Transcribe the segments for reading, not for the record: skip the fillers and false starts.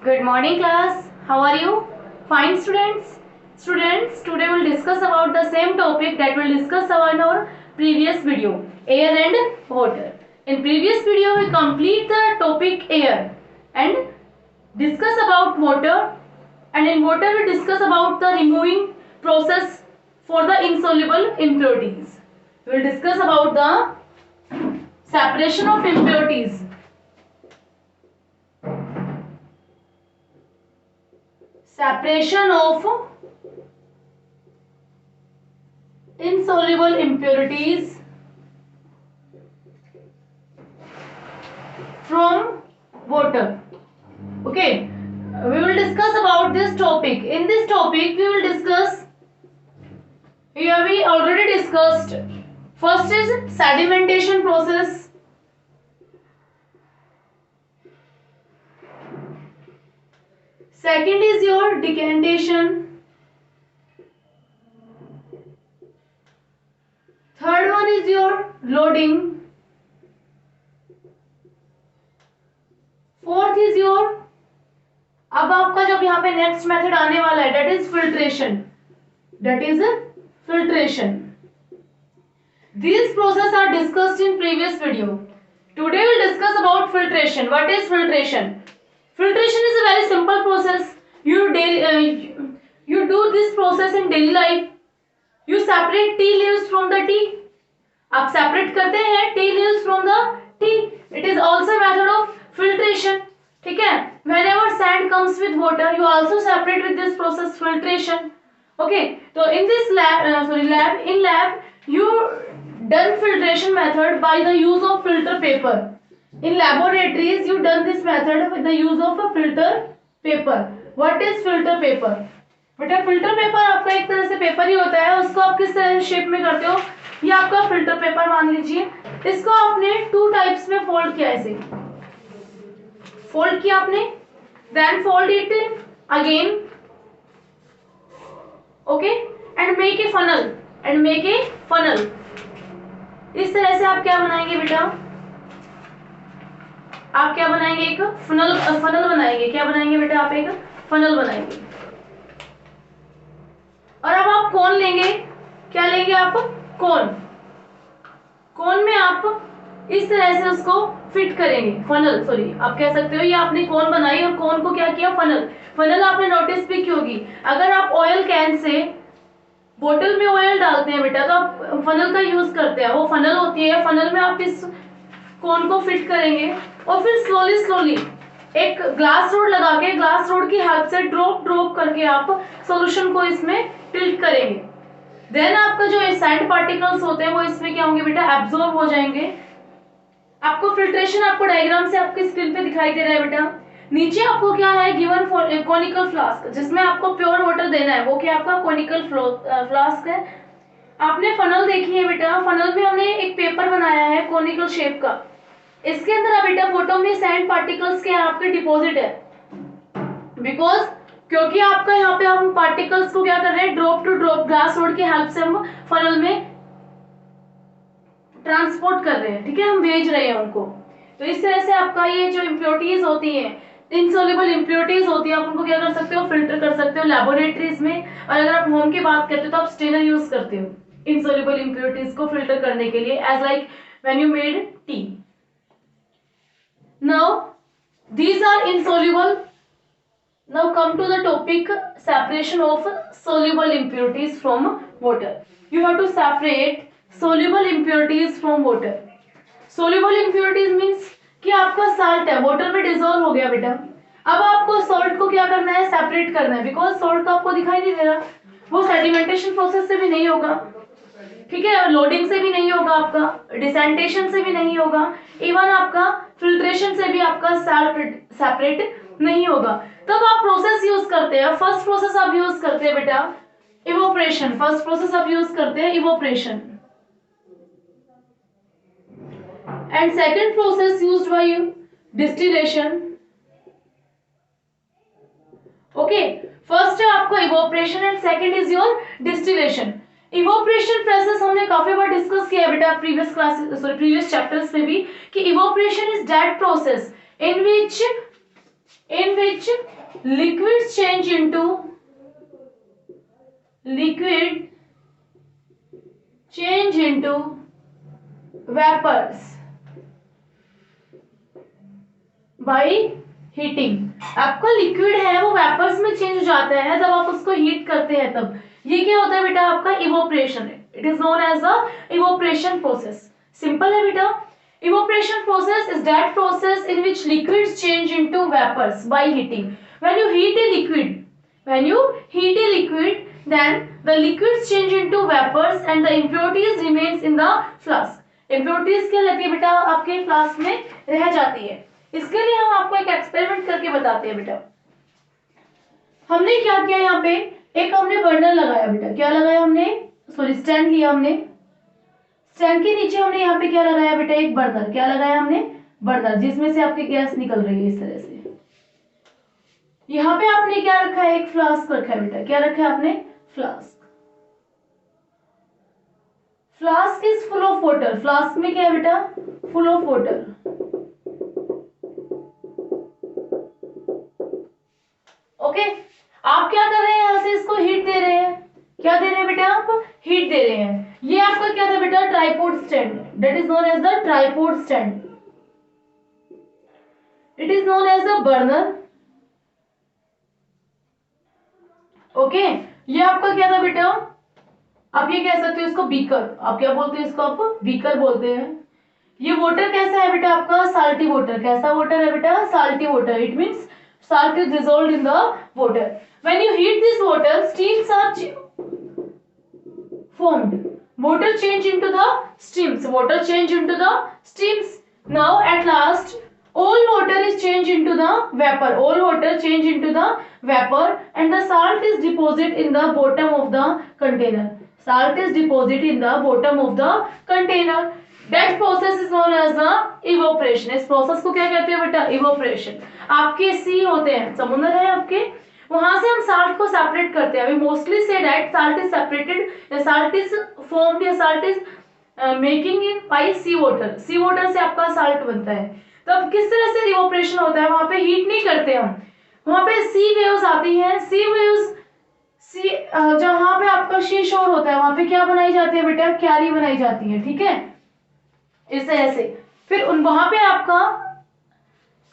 Good morning class. How are you? Fine students. Students, today we'll discuss about the same topic that we'll discuss in our previous video, air and water. In previous video we complete the topic air and discuss about water, and in water we discuss about the removing process for the insoluble impurities. We will discuss about the separation of impurities. Separation of insoluble impurities from water. Okay, we will discuss about this topic. In this topic we will discuss, here we already discussed, first is sedimentation process, second is your decantation, third one is your loading, fourth is your, अब आपका जब यहाँ पे next method आने वाला है that is filtration. These processes are discussed in previous video. Today we will discuss about filtration. What is filtration? Filtration is a very simple process. You do this process in daily life. You separate tea leaves from the tea. आप separate करते हैं tea leaves from the tea. It is also a method of filtration. ठीक है? Whenever sand comes with water, you also separate with this process filtration. Okay. So in this lab, you done filtration method by the use of filter paper. In laboratories, you done this method with the use of a filter paper. What is filter paper? बेटा filter paper आपका एक तरह से paper ही होता है, उसको आप किस तरह शेप में करते हो, ये आपका फिल्टर पेपर मान लीजिए. इसको आपने टू टाइप्स में फोल्ड किया, ऐसे फोल्ड किया आपने, then fold it again, okay, and make a funnel. इस तरह से आप क्या बनाएंगे बेटा, आप क्या बनाएंगे, एक फनल बनाएंगे. क्या बनाएंगे बेटा, आप एक फनल बनाएंगे. और अब आप कोन लेंगे, क्या लेंगे आप, कोन में आप इस तरह से उसको फिट करेंगे. आप कह सकते हो ये आपने कोन बनाई और कोन को क्या किया, फनल आपने नोटिस भी की होगी. अगर आप ऑयल कैन से बोतल में ऑयल डालते हैं बेटा तो आप फनल का यूज करते हैं, वो फनल होती है. फनल में आप इस कोन को फिट करेंगे और फिर स्लोली एक ग्लास रोड लगा के, ग्लास रोड की हेल्प से ड्रॉप करके आप सॉल्यूशन को इसमें टिल्ट करेंगे. देन आपका जो सैंड पार्टिकल्स होते हैं वो इसमें क्या होंगे बेटा, एब्जॉर्ब हो जाएंगे. आपको फिल्ट्रेशन आपको डायग्राम से आपकी स्क्रीन पे दिखाई दे रहा है बेटा. नीचे आपको क्या है, गिवन कोनिकल फ्लास्क, जिसमें आपको प्योर वाटर देना है, वो क्या आपका कोनिकल फ्लास्क है. आपने फनल देखी है बेटा, फनल में हमने एक पेपर बनाया है कोनिकल शेप का. इसके अंदर बेटा बॉटम में सैंड पार्टिकल्स के आपके डिपॉजिट है, बिकॉज क्योंकि आपका यहाँ पे हम पार्टिकल्स को क्या कर रहे हैं, drop to drop glass rod की हेल्प से हम फनल में ट्रांसपोर्ट कर रहे हैं. ठीक है, हम भेज रहे हैं उनको. तो इस तरह से आपका ये जो इम्प्योरिटीज होती हैं, इनसॉल्युबल इम्प्योरिटीज होती है, आप उनको क्या कर सकते हो, फिल्टर कर सकते हो लैबोरेटरीज में. और अगर आप होम की बात करते हो तो आप स्टेनर यूज करते हो इनसॉल्युबल इम्प्योरिटीज को फिल्टर करने के लिए, as like when you made tea. Now these are insoluble. Now come to the topic separation of soluble impurities from water. You have to separate soluble impurities from water. Soluble impurities means कि आपका salt है, water में dissolve हो गया बेटा. अब आपको salt को क्या करना है, separate करना है, because salt तो आपको दिखाई नहीं दे रहा, वो sedimentation process से भी नहीं होगा. ठीक है, लोडिंग से भी नहीं होगा, आपका डिसेंटेशन से भी नहीं होगा, इवन आपका फिल्ट्रेशन से भी आपका साल्ट सेपरेट नहीं होगा. तब आप प्रोसेस यूज करते हैं. फर्स्ट प्रोसेस आप यूज करते हैं बेटा evaporation. And second process used by distillation. Okay, first है आपका evaporation and second is your distillation. Evaporation process हमने काफी बार डिस्कस किया है बेटा प्रीवियस चैप्टर्स में भी, कि evaporation is that process in which in which liquids change into vapors by heating। आपका लिक्विड है वो वेपर्स में चेंज हो जाता है जब आप उसको हीट करते हैं तब। ये क्या होता है बेटा आपका इवोपरेशन है। It is known as the evaporation process. Simple है बेटा। Evaporation process is that process in which liquids change into vapours by heating. When you heat a liquid then the liquids change into vapors and the impurities remains in the flask। impurities क्या रहती है बेटा आपके flask में रह जाती है। इसके लिए हम आपको एक एक्सपेरिमेंट करके बताते हैं बेटा। हमने क्या किया यहाँ पे, एक हमने बर्नर लगाया बेटा। क्या लगाया हमने, सॉरी स्टैंड लिया हमने। स्टैंड के नीचे हमने यहाँ पे क्या लगाया बेटा, एक बर्नर। क्या लगाया हमने, बर्नर, जिसमें से आपकी गैस निकल रही है इस तरह से। यहाँ पे आपने क्या रखा है, एक फ्लास्क रखा है बेटा। क्या रखा है आपने, flask. Flask is full of water. Flask में क्या है बेटा, फुल ऑफ वाटर। ओके आप क्या कर रहे हैं, यहां से इसको हीट दे रहे हैं। क्या दे रहे हैं बेटा, आप हीट दे रहे हैं। ये आपका क्या था बेटा, tripod stand. That is known as the tripod stand. It is known as the burner. Okay ये आपका क्या था बेटा, आप ये कह सकते हो इसको बीकर। आप क्या बोलते हैं इसको, आप बीकर बोलते हैं। ये वाटर कैसा है बेटा आपका, साल्टी वाटर। कैसा वाटर है बेटा, salty water. It means salt is dissolved in the water. When you heat this water, steams are formed. Water change into the steams. Water change into the steams. Now at last all water is changed into the vapor. All water change into the vapor and the salt is deposited in the bottom of the container. Salt is deposited in the bottom of the container. That process is known as the evaporation. इस process को क्या कहते हैं बेटा, evaporation. आपके सी होते हैं, समुद्र है आपके, वहां से हम साल्ट को सेपरेट करते हैं। अभी mostly say that salt is separated, salt is formed, या salt is making in by sea water. Sea water से आपका साल्ट बनता है। तो अब किस तरह से इवोपरेशन होता है, वहां पे हीट नहीं करते हम, वहां पे सी वेव्स आती हैं। सी वेव्स जहां पे आपका सी शोर होता है वहां पे क्या बनाई जाती है बेटा, क्यारी बनाई जाती है। ठीक है, इस तरह से फिर उन वहां पे आपका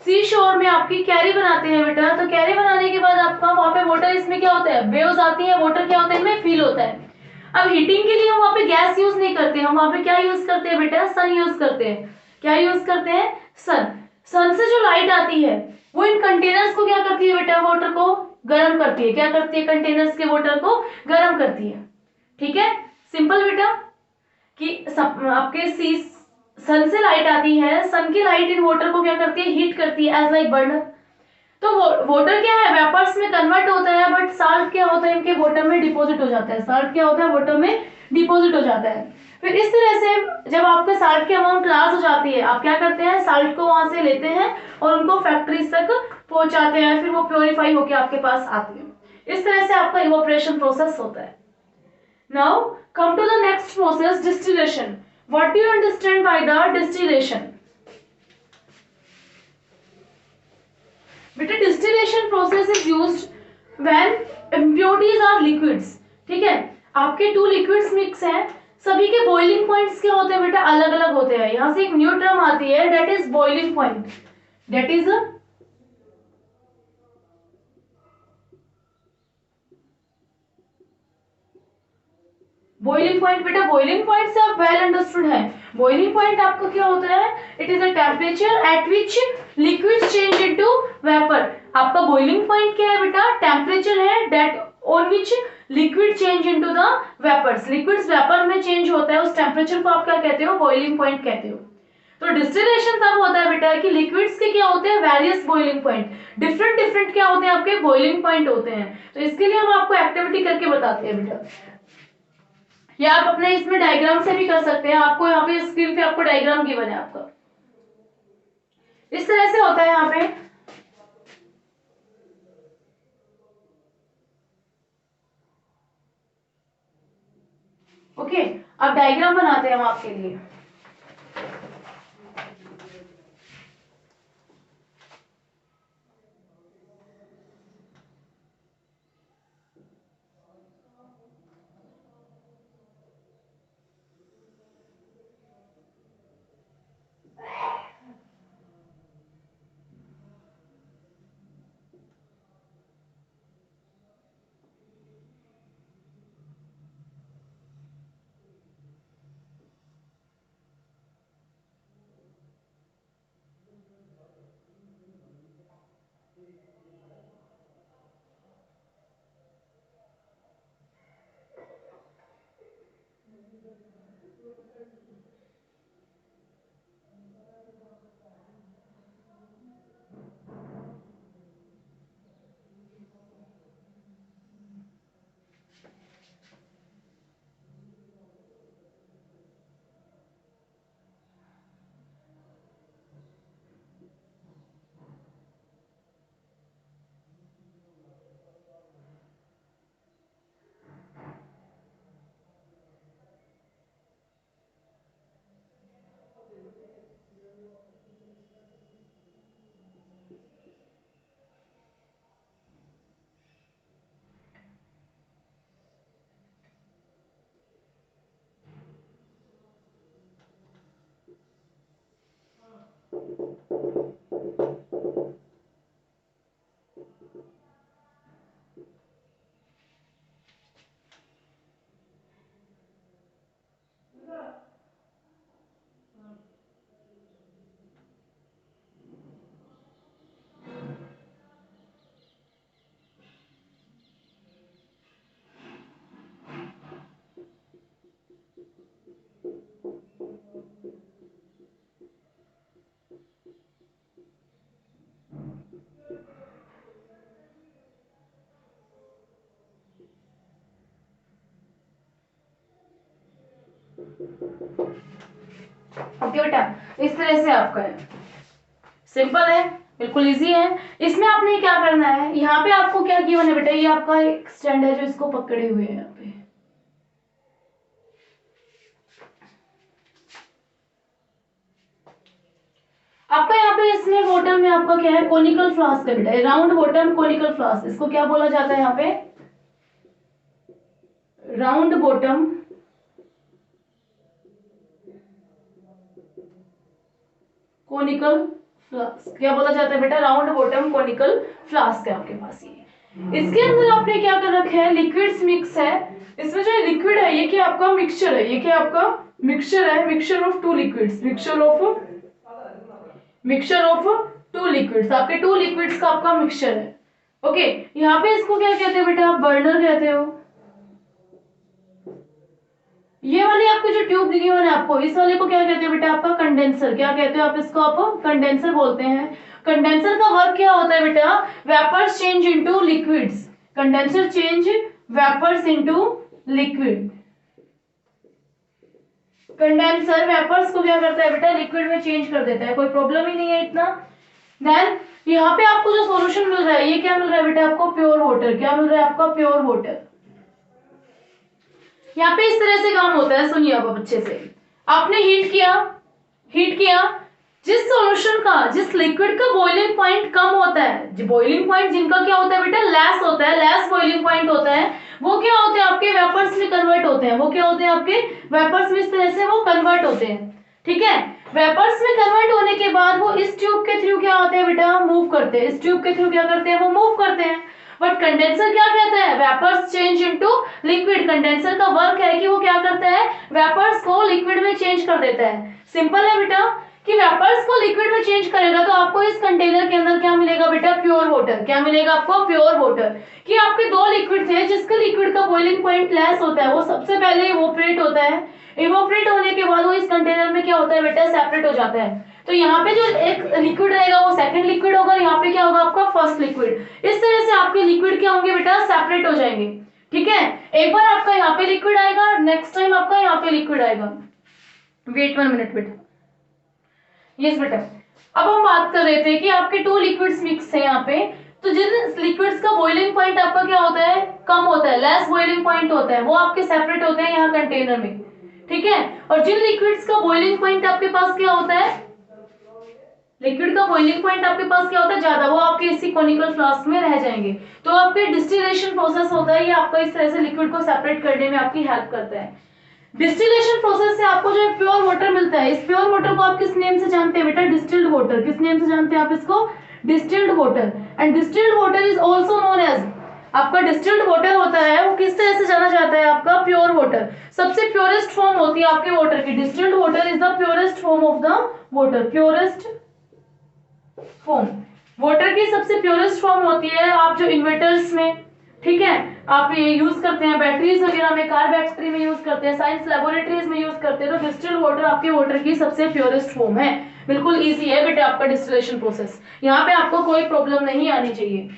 सी शोर में आपकी कैरी बनाते हैं बेटा। तो कैरी बनाने के बाद आपका वहां पे वाटर, इसमें क्या होता है, वेव्स आती है, वाटर क्या होता है इनमें फील होता है। अब हीटिंग के लिए हम वहां पे गैस यूज नहीं करते, हम वहां पे क्या यूज करते हैं बेटा, सन यूज करते हैं। क्या यूज करते हैं, सन। सन से जो लाइट आती है वो इन कंटेनर्स को क्या करती है बेटा, वाटर को गर्म करती है। क्या करती है, कंटेनर्स के वाटर को गर्म करती है। ठीक है, सिंपल बेटा कि आपके सी सन से लाइट आती है, सन की लाइट इन वाटर को क्या करती है, हीट करती है एज लाइक बर्नर। तो वाटर क्या है, वेपर्स में कन्वर्ट होता है, बट साल्ट क्या होता है, इनके वाटर में डिपॉजिट हो जाता है। साल्ट क्या होता है, वाटर में डिपॉजिट हो जाता है। फिर इस तरह से जब आपके साल्ट की अमाउंट लार्ज हो जाती है, आप क्या करते हैं, साल्ट को वहां से लेते हैं और उनको फैक्ट्रीज तक पहुंचाते हैं, फिर वो प्योरीफाई होकर आपके पास आती है। इस तरह से आपका इवोपरेशन प्रोसेस होता है। Now come to the next process, distillation. What do you understand by the distillation? बेटा distillation process is used when impurities are liquids। ठीक है, आपके टू लिक्विड्स मिक्स हैं, सभी के बॉइलिंग पॉइंट्स क्या होते हैं बेटा, अलग अलग होते हैं। यहां से एक न्यू टर्म आती है, that is boiling point. That is boiling point. बेटा बॉइलिंग पॉइंट से आप वेल अंडरस्टूड है। बॉइलिंग पॉइंट आपका क्या होता है, it is a temperature at which liquid change into vapour. आपका बॉइलिंग पॉइंट क्या है बेटा, टेम्परेचर है that on which liquid change into the vapours. Liquids vapour में चेंज होता है, उस टेम्परेचर को आप क्या कहते हो, बॉइलिंग पॉइंट कहते हो। तो डिस्टिलेशन तब होता है बेटा कि लिक्विड्स के क्या होते हैं, various boiling point, different different क्या होते हैं आपके बॉइलिंग पॉइंट होते हैं। तो इसके लिए हम आपको एक्टिविटी करके बताते हैं बेटा, या आप अपने इसमें डायग्राम से भी कर सकते हैं। आपको यहाँ पे स्क्रीन पे आपको डायग्राम गिवन है आपका, इस तरह से होता है यहाँ पे। ओके अब डायग्राम बनाते हैं हम आपके लिए। ओके बेटा, इस तरह से आपका है, सिंपल है, बिल्कुल इजी है। इसमें आपने क्या करना है, यहाँ पे आपको क्या गिवन है बेटा, ये आपका एक स्टैंड है जो इसको पकड़े हुए है यहाँ पे, आपका यहाँ पे इसमें बॉटम में आपका क्या है, कोनिकल फ्लास्क है बेटा, राउंड बॉटम कोनिकल फ्लास्क, इसको क्या बोला जाता है यहाँ पे, राउंड बॉटम कोनिकल फ्लास्क, क्या बोला जाता है बेटा, राउंड बॉटम कोनिकल फ्लास्क है आपके पास ये। इसके अंदर आपने क्या कर रखा है, लिक्विड्स मिक्स है, इसमें जो लिक्विड है ये क्या आपका मिक्सचर है, ये क्या आपका मिक्सचर है, mixture of two liquids, mixture of two liquids, आपके टू लिक्विड्स का आपका मिक्सचर है। ओके, यहाँ पे इसको क्या कहते हैं बेटा, आप बर्नर कहते हो। ये वाली आपको जो ट्यूब दिखी हुई है आपको, इस वाले को क्या कहते हैं बेटा, आपका कंडेंसर, क्या कहते हो आप इसको, आप कंडेंसर बोलते हैं। कंडेंसर का वर्क क्या होता है बेटा, vapours change into liquids, condenser change vapours into liquid, condenser vapours को क्या करता है बेटा, लिक्विड में चेंज कर देता है, कोई प्रॉब्लम ही नहीं है इतना। देन यहाँ पे आपको जो सॉल्यूशन मिल रहा है, ये क्या मिल रहा है बेटा आपको, प्योर वाटर, क्या मिल रहा है आपका, प्योर वाटर। यहाँ पे इस तरह से काम होता है, सुनिए आप अच्छे से, आपने हीट किया, जिस सॉल्यूशन का, जिस लिक्विड का बॉइलिंग पॉइंट कम होता है, जो बॉइलिंग पॉइंट जिनका क्या होता है बेटा, लेस होता है, लेस बॉइलिंग पॉइंट होता है, वो क्या होते हैं आपके वेपर्स में कन्वर्ट होते हैं, वो क्या होते हैं आपके वेपर्स में, इस तरह से वो कन्वर्ट होते हैं। ठीक है, वेपर्स में कन्वर्ट होने के बाद वो इस ट्यूब के थ्रू क्या होते हैं बेटा, मूव करते हैं, इस ट्यूब के थ्रू क्या करते हैं, वो मूव करते हैं। बट कंडेंसर क्या कहता है, vapours change into liquid, condenser का वर्क है कि वो क्या करता है, वेपर्स को लिक्विड में चेंज कर देता है। सिंपल है बेटा, कि वेपर्स को लिक्विड में चेंज करेगा तो आपको इस कंटेनर के अंदर क्या मिलेगा बेटा, प्योर वाटर, क्या मिलेगा आपको, प्योर वाटर। कि आपके दो लिक्विड थे, जिसका लिक्विड का बॉइलिंग पॉइंट लेस होता है, वो सबसे पहले इवोपरेट होता है, इवोपरेट होने के बाद वो इस कंटेनर में क्या होता है बेटा, सेपरेट हो जाता है। तो यहाँ पे जो एक लिक्विड रहेगा वो सेकंड लिक्विड होगा, यहाँ पे क्या होगा आपका फर्स्ट लिक्विड। इस तरह से आपके लिक्विड क्या होंगे बेटा, सेपरेट हो जाएंगे। ठीक है, एक बार आपका यहाँ पे लिक्विड आएगा, नेक्स्ट टाइम आपका यहाँ पे लिक्विड आएगा। वेट 1 मिनट बेटा, यस बेटा। अब हम बात कर रहे थे कि आपके टू लिक्विड्स मिक्स है यहाँ पे, तो जिन लिक्विड्स का बॉइलिंग पॉइंट आपका क्या होता है, कम होता है, लेस बॉइलिंग पॉइंट होता है, वो आपके सेपरेट होते हैं यहाँ कंटेनर में। ठीक है, और जिन लिक्विड्स का बॉइलिंग पॉइंट आपके पास क्या होता है, लिक्विड का बॉइलिंग पॉइंट आपके पास क्या होता है, ज्यादा, वो आपके इसी कोनिकल फ्लास्क में रह जाएंगे। तो आपके डिस्टिलेशन प्रोसेस होता है, ये आपका इस तरह से लिक्विड को सेपरेट करने में आपकी हेल्प करता है। डिस्टिलेशन प्रोसेस से आपको जो प्योर वाटर मिलता है, इस प्योर वाटर को आप किस नेम से जानते हैं बेटा, डिस्टिल्ड वाटर, किस नेम से जानते हैं आप इसको, distilled water. And distilled water is also known as, आपका डिस्टिल्ड वाटर होता है वो किस तरह से जाना जाता है, आपका प्योर वाटर, सबसे प्योरेस्ट फॉर्म होती है आपके वाटर की, distilled water is the purest form of the water, purest form, water की सबसे प्योरेस्ट फॉर्म होती है। आप जो इन्वर्टर्स में, ठीक है, आप ये यूज करते हैं बैटरीज वगैरह में, कार बैटरी में यूज करते हैं, साइंस लेबोरेटरीज में यूज करते हैं। तो डिस्टिल्ड वाटर आपके वाटर की सबसे प्योरेस्ट फॉर्म है। बिल्कुल इजी है बेटा आपका डिस्टिलेशन प्रोसेस, यहाँ पे आपको कोई प्रॉब्लम नहीं आनी चाहिए।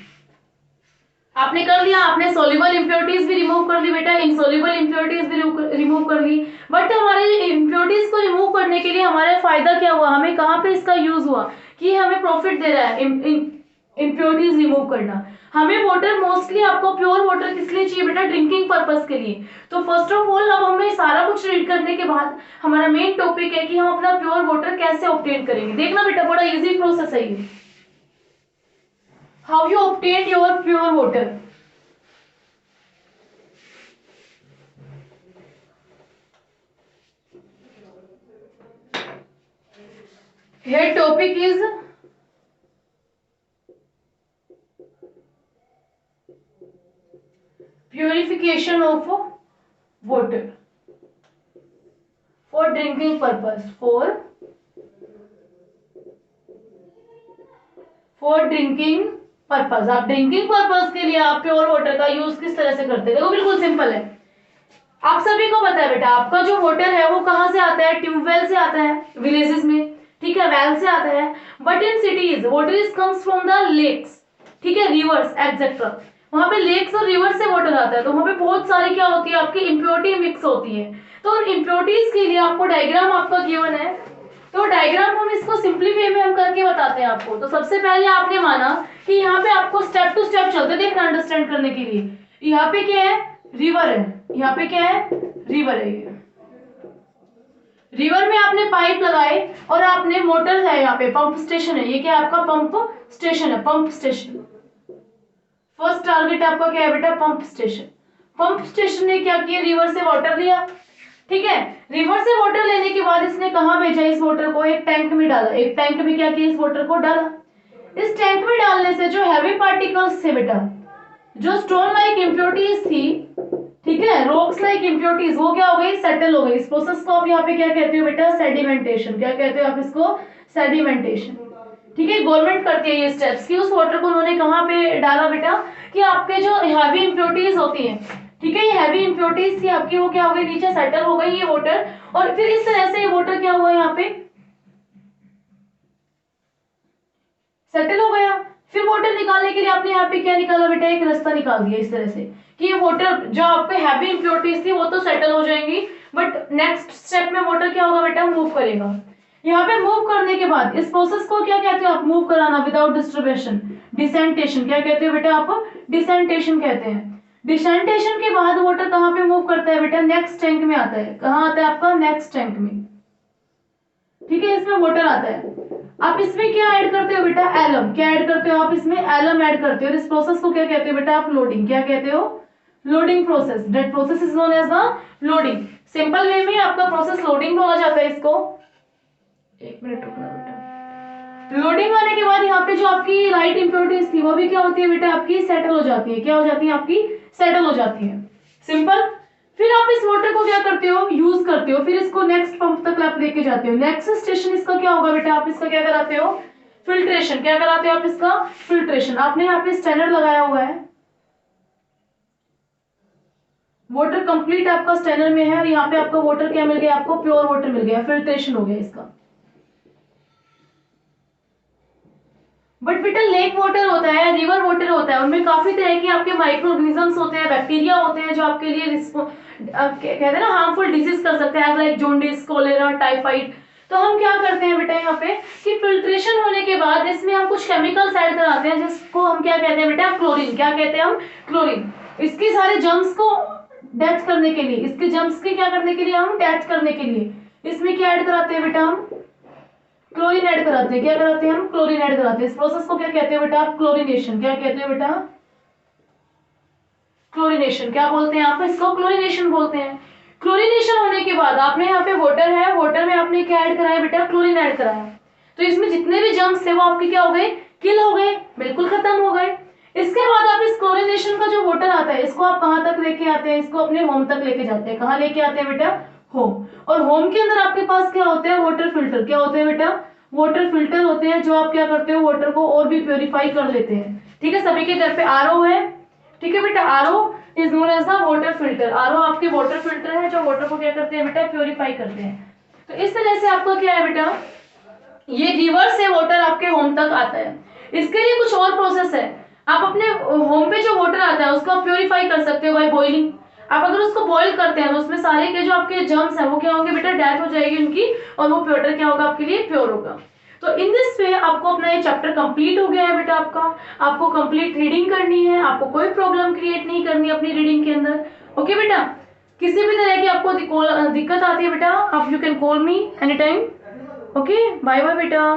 आपने कर लिया, आपने सोल्यूबल इंप्योरिटीज भी रिमूव कर ली बेटा, इनसोल्यूबल इंप्योरिटीज भी रिमूव कर ली। बट हमारे इंप्योरिटीज को रिमूव करने के लिए हमारा फायदा क्या हुआ, हमें कहाँ पे इसका यूज हुआ कि हमें प्रॉफिट दे रहा है इंप्योरिटीज रिमूव करना। हमें वाटर मोस्टली आपको प्योर वाटर किस लिए चाहिए बेटा, ड्रिंकिंग पर्पस के लिए। तो फर्स्ट ऑफ ऑल अब हमें सारा कुछ रीड करने के बाद हमारा मेन टॉपिक है कि हम अपना प्योर वाटर कैसे ऑब्टेन करेंगे। देखना बेटा बड़ा इजी प्रोसेस है ये, how you obtain your pure water. Here topic is purification of water for drinking purpose, for drinking purpose. आप ड्रिंकिंग पर्पज के लिए आप प्योर वाटर का यूज किस तरह से करते हैं, देखो बिल्कुल सिंपल है। आप सभी को पता है बेटा आपका जो वाटर है वो कहाँ से आता है, ट्यूबवेल से आता है विलेजेस में, ठीक है, वेल से आता है। But in cities water is comes from the lakes, ठीक है, रिवर्स एक्सेट्रा। वहां पे लेक्स और रिवर्स से वाटर आता है, तो वहां पे बहुत सारी क्या होती है आपकी इम्प्योरिटी मिक्स होती है। तो उन इम्प्योरिटीज के लिए आपको डायग्राम आपका गिवन है, तो डायग्राम हम इसको सिंपली वे में हम करके बताते हैं आपको। तो सबसे पहले आपने माना कि यहाँ पे आपको स्टेप टू स्टेप चलते देखना अंडरस्टैंड करने के लिए। यहाँ पे क्या है, रिवर है, यहाँ पे क्या है, रिवर है। ये रिवर में आपने पाइप लगाए और आपने मोटर है, यहाँ पे पंप स्टेशन है, ये क्या है आपका पंप स्टेशन है, पंप स्टेशन। फर्स्ट टारगेट आपका क्या है बेटा, पंप स्टेशन। पंप स्टेशन ने क्या किया, रिवर से वाटर लिया, ठीक है। रिवर से वाटर लेने के बाद इसने कहां भेजा, इस वाटर को एक टैंक में डाला, एक टैंक में क्या किया, इस वाटर को डाला। इस टैंक में डालने से जो हैवी पार्टिकल्स थे बेटा, जो स्टोन लाइक इंप्योरिटीज थी, ठीक है, रॉक्स लाइक इंप्योरिटीज, वो क्या हो गई, सेटल हो गई। इस प्रोसेस को आप यहाँ पे क्या कहते हो बेटा, सेडिमेंटेशन। क्या कहते हो आप इसको, सेडिमेंटेशन, ठीक है। गवर्नमेंट करती है ये स्टेप्स कि उस वाटर को उन्होंने कहाँ पे डाला बेटा, कि आपके जो हैवी इंप्योरिटीज होती हैं, ठीक है, ये हैवी इंप्योरिटीज थी आपकी, वो क्या हो गई, नीचे सेटल हो गई ये वाटर। और फिर इस तरह से ये वाटर क्या हुआ, यहाँ पे सेटल हो गया। फिर वाटर निकालने के लिए आपने यहाँ पे क्या निकाला बेटा, एक रास्ता निकाल दिया इस तरह से कि ये वाटर जो आपके हैवी इंप्योरिटीज थी वो तो सेटल हो जाएंगी, बट नेक्स्ट स्टेप में वाटर क्या होगा बेटा, मूव करेगा। यहाँ पे मूव करने के बाद इस प्रोसेस को क्या कहते हो आप, मूव कराना विदाउट डिस्टर्बेशन, डिसेंटेशन। क्या कहते हो बेटा आप, डिसेंटेशन कहते हैं। डिसेंटेशन के बाद वाटर कहाँ पे मूव करता है बेटा, नेक्स्ट टैंक में आता है। कहाँ आता है आपका, नेक्स्ट टैंक में, ठीक है, इसमें वाटर आता है। आप इसमें क्या ऐड करते हो बेटा, एलम। क्या ऐड करते हो आप इसमें, एलम ऐड करते हो। इस प्रोसेस को क्या कहते हो बेटा आप, लोडिंग। क्या कहते हो, loading process. That process is known as the loading. Simple way में आपका प्रोसेस लोडिंग बोला जाता है इसको। एक मिनट रुकना बेटा। लोडिंग आने के बाद यहाँ पे जो आपकी लाइट इंप्योरिटीज थी वो भी क्या होती है बेटा, आपकी सेटल हो जाती है। क्या हो जाती है आपकी, सेटल हो जाती है। सिंपल। फिर आप इस वाटर को क्या करते हो, यूज करते हो। फिर इसको नेक्स्ट पंप तक आप लेके जाते हो। नेक्स्ट स्टेशन इसका क्या होगा बेटा, आप इसका क्या कराते हो, फिल्ट्रेशन। क्या कराते हो आप इसका, फिल्ट्रेशन। आपने यहाँ पे स्टैंडर्ड लगाया हुआ है, वाटर कंप्लीट आपका स्टैंडर्ड में है, और यहाँ पे आपका वाटर क्या मिल गया, आपको प्योर वाटर मिल गया, फिल्ट्रेशन हो गया इसका। बट बेटा लेक वाटर होता है, रिवर वाटर होता है, उनमें काफी तरह के आपके माइक्रो ऑर्गेनिजम्स होते हैं, बैक्टीरिया होते हैं, जो आपके लिए कहते हैं ना हार्मफुल डिजीज कर सकते हैं, लाइक जॉन्डिस, कोलेरा, टाइफाइड। तो हम क्या करते हैं बेटा यहाँ पे कि फिल्ट्रेशन होने के बाद इसमें हम कुछ केमिकल्स ऐड कराते हैं, जिसको हम क्या कहते हैं बेटा, क्लोरीन। क्या कहते हैं हम, क्लोरीन। इसके सारे जर्म्स को डेथ करने के लिए, इसके जर्म्स के क्या करने के लिए, हम डेथ करने के लिए इसमें क्या ऐड कराते हैं बेटा, हम क्लोरीन ऐड कराते हैं। क्या कराते हैं हम, क्लोरीन ऐड कराते हैं। इस प्रोसेस को क्या कहते हैं बेटा आप, क्लोरीनेशन। क्या कहते हैं बेटा, क्लोरीनेशन। क्या बोलते हैं आप इसको, क्लोरीनेशन बोलते हैं। क्लोरीनेशन होने के बाद आपने यहाँ पे वाटर है, वाटर में आपने क्या ऐड कराया बेटा, क्लोरीन ऐड कराया। तो इसमें जितने भी जर्म्स थे वो आपके क्या हो गए, किल हो गए, बिल्कुल खत्म हो गए। इसके बाद आप इस क्लोरीनेशन का जो वाटर आता है इसको आप कहाँ तक लेके आते हैं, इसको अपने होम तक लेके जाते हैं। कहाँ लेके आते हैं बेटा, होम। और होम के अंदर आपके पास क्या होते हैं, वाटर फिल्टर। क्या होते हैं बेटा, वाटर फिल्टर होते हैं, जो आप क्या करते हो, वाटर को और भी प्योरीफाई कर लेते हैं। ठीक है, सभी के घर पे आरओ है, ठीक है बेटा। RO is known as the water filter. RO आपके वाटर फिल्टर है जो वाटर को क्या करते हैं बेटा, प्योरीफाई करते हैं। तो इस तरह से आपका क्या है बेटा, ये रिवर्स से वाटर आपके होम तक आता है। इसके लिए कुछ और प्रोसेस है। आप अपने होम पे जो वाटर आता है उसको आप प्योरीफाई कर सकते हो बाय बॉइलिंग। आप अगर उसको बॉईल करते हैं तो उसमें सारे के जो आपके जर्म्स हैं वो क्या होंगे बेटा, डेथ हो जाएगी उनकी, और वो वाटर क्या होगा आपके लिए, प्योर होगा। तो इन दिस वे आपको अपना ये चैप्टर कंप्लीट हो गया है बेटा आपका। आपको कंप्लीट रीडिंग करनी है, आपको कोई प्रॉब्लम क्रिएट नहीं करनी अपनी रीडिंग के अंदर। ओके बेटा, किसी भी तरह की आपको दिक्कत आती है बेटा, आप you can call me any time. Okay, bye bye बेटा।